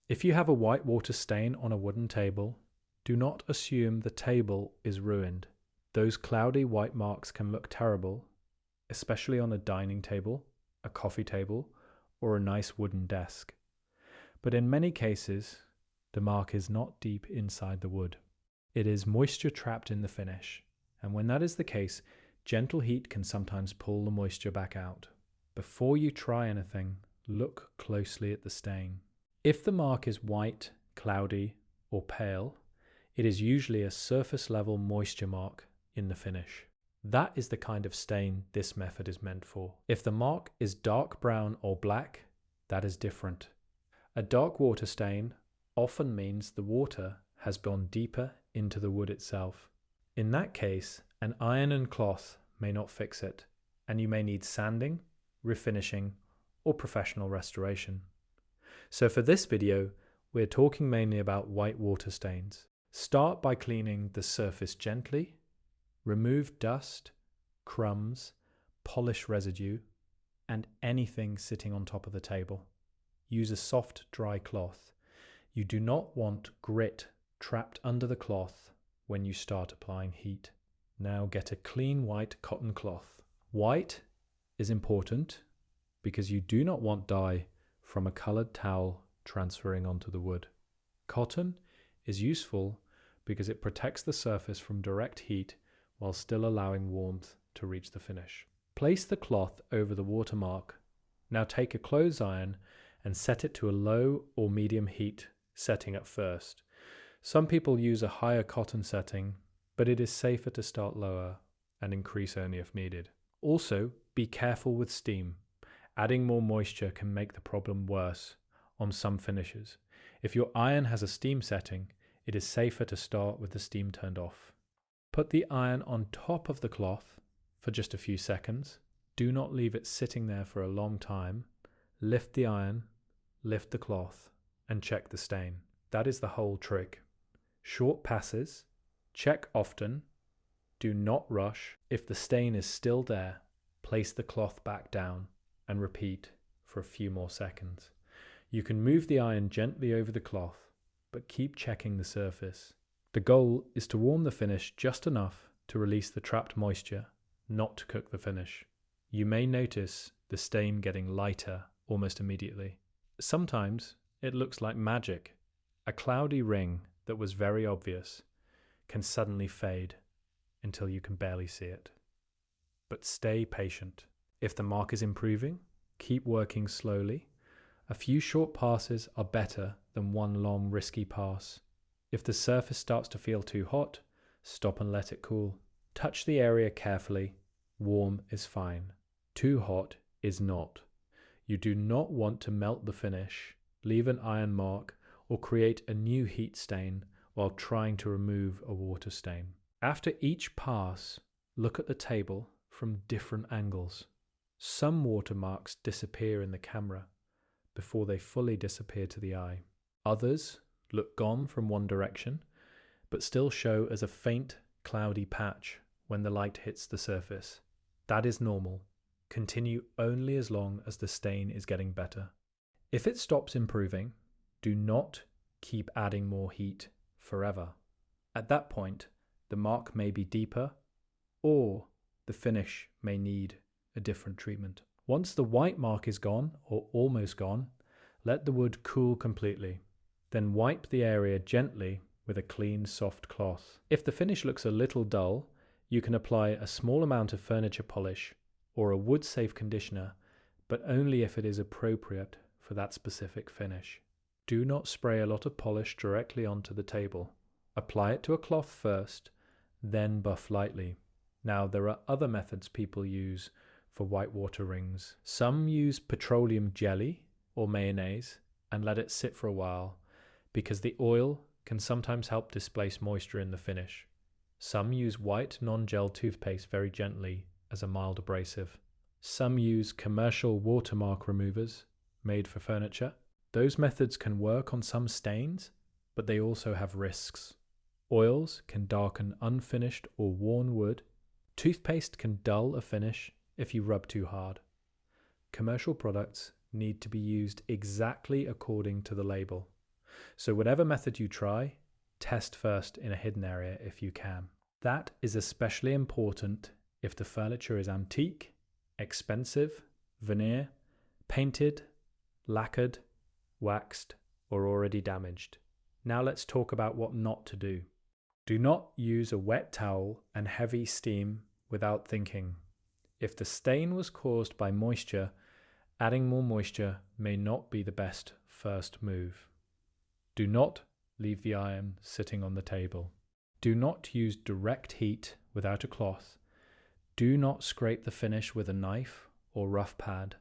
If you have a whitewater stain on a wooden table, do not assume the table is ruined. Those cloudy white marks can look terrible, especially on a dining table, a coffee table, or a nice wooden desk. But in many cases, the mark is not deep inside the wood. It is moisture trapped in the finish, and when that is the case, gentle heat can sometimes pull the moisture back out. Before you try anything, look closely at the stain. If the mark is white, cloudy, or pale, it is usually a surface level moisture mark in the finish. That is the kind of stain this method is meant for. If the mark is dark brown or black, that is different. A dark water stain often means the water has gone deeper into the wood itself. In that case, an iron and cloth may not fix it, and you may need sanding, refinishing, or professional restoration. So for this video, we're talking mainly about white water stains. Start by cleaning the surface gently. Remove dust, crumbs, polish residue, and anything sitting on top of the table. Use a soft, dry cloth. You do not want grit trapped under the cloth when you start applying heat. Now get a clean white cotton cloth. White is important because you do not want dye from a colored towel transferring onto the wood. Cotton is useful because it protects the surface from direct heat while still allowing warmth to reach the finish. Place the cloth over the watermark. Now take a clothes iron and set it to a low or medium heat setting at first. Some people use a higher cotton setting, but it is safer to start lower and increase only if needed. Also, be careful with steam. Adding more moisture can make the problem worse on some finishes. If your iron has a steam setting, it is safer to start with the steam turned off. Put the iron on top of the cloth for just a few seconds. Do not leave it sitting there for a long time. Lift the iron, lift the cloth, and check the stain. That is the whole trick. Short passes, check often, do not rush. If the stain is still there, place the cloth back down and repeat for a few more seconds. You can move the iron gently over the cloth, but keep checking the surface. The goal is to warm the finish just enough to release the trapped moisture, not to cook the finish. You may notice the stain getting lighter almost immediately. Sometimes it looks like magic. A cloudy ring that was very obvious can suddenly fade until you can barely see it. But stay patient. If the mark is improving, keep working slowly. A few short passes are better than one long risky pass. If the surface starts to feel too hot, stop and let it cool. Touch the area carefully. Warm is fine. Too hot is not. You do not want to melt the finish, leave an iron mark, or create a new heat stain while trying to remove a water stain. After each pass, look at the table from different angles. Some watermarks disappear in the camera before they fully disappear to the eye. Others look gone from one direction, but still show as a faint, cloudy patch when the light hits the surface. That is normal. Continue only as long as the stain is getting better. If it stops improving, do not keep adding more heat forever. At that point, the mark may be deeper, or the finish may need a different treatment. Once the white mark is gone, or almost gone, let the wood cool completely. Then wipe the area gently with a clean, soft cloth. If the finish looks a little dull, you can apply a small amount of furniture polish or a wood-safe conditioner, but only if it is appropriate for that specific finish. Do not spray a lot of polish directly onto the table. Apply it to a cloth first, then buff lightly. Now, there are other methods people use for whitewater rings. Some use petroleum jelly or mayonnaise and let it sit for a while, because the oil can sometimes help displace moisture in the finish. Some use white non-gel toothpaste very gently as a mild abrasive. Some use commercial watermark removers made for furniture. Those methods can work on some stains, but they also have risks. Oils can darken unfinished or worn wood. Toothpaste can dull a finish if you rub too hard. Commercial products need to be used exactly according to the label. So whatever method you try, test first in a hidden area if you can. That is especially important if the furniture is antique, expensive, veneer, painted, lacquered, waxed, or already damaged. Now let's talk about what not to do. Do not use a wet towel and heavy steam without thinking. If the stain was caused by moisture, adding more moisture may not be the best first move. Do not leave the iron sitting on the table. Do not use direct heat without a cloth. Do not scrape the finish with a knife or rough pad.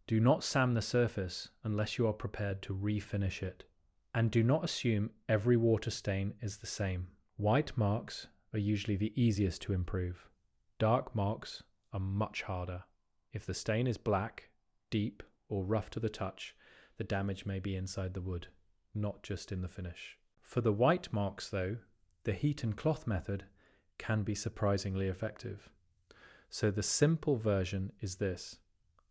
Do not sand the surface unless you are prepared to refinish it. And do not assume every water stain is the same. White marks are usually the easiest to improve. Dark marks are much harder. If the stain is black, deep, or rough to the touch, the damage may be inside the wood, not just in the finish. For the white marks though, the heat and cloth method can be surprisingly effective. So the simple version is this.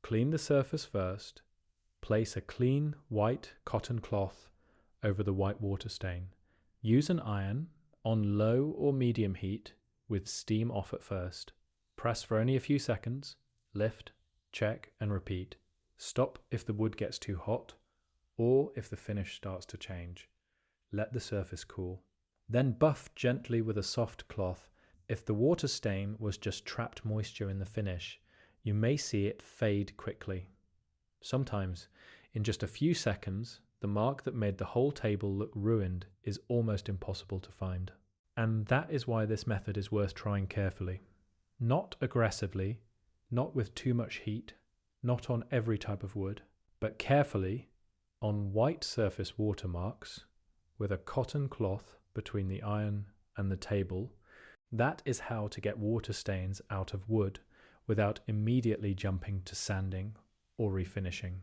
Clean the surface first, place a clean white cotton cloth over the white water stain. Use an iron on low or medium heat with steam off at first. Press for only a few seconds, lift, check and repeat. Stop if the wood gets too hot or if the finish starts to change. Let the surface cool. Then buff gently with a soft cloth. If the water stain was just trapped moisture in the finish, you may see it fade quickly. Sometimes, in just a few seconds, the mark that made the whole table look ruined is almost impossible to find. And that is why this method is worth trying carefully. Not aggressively, not with too much heat, not on every type of wood, but carefully on white surface watermarks with a cotton cloth between the iron and the table. That is how to get water stains out of wood without immediately jumping to sanding or refinishing.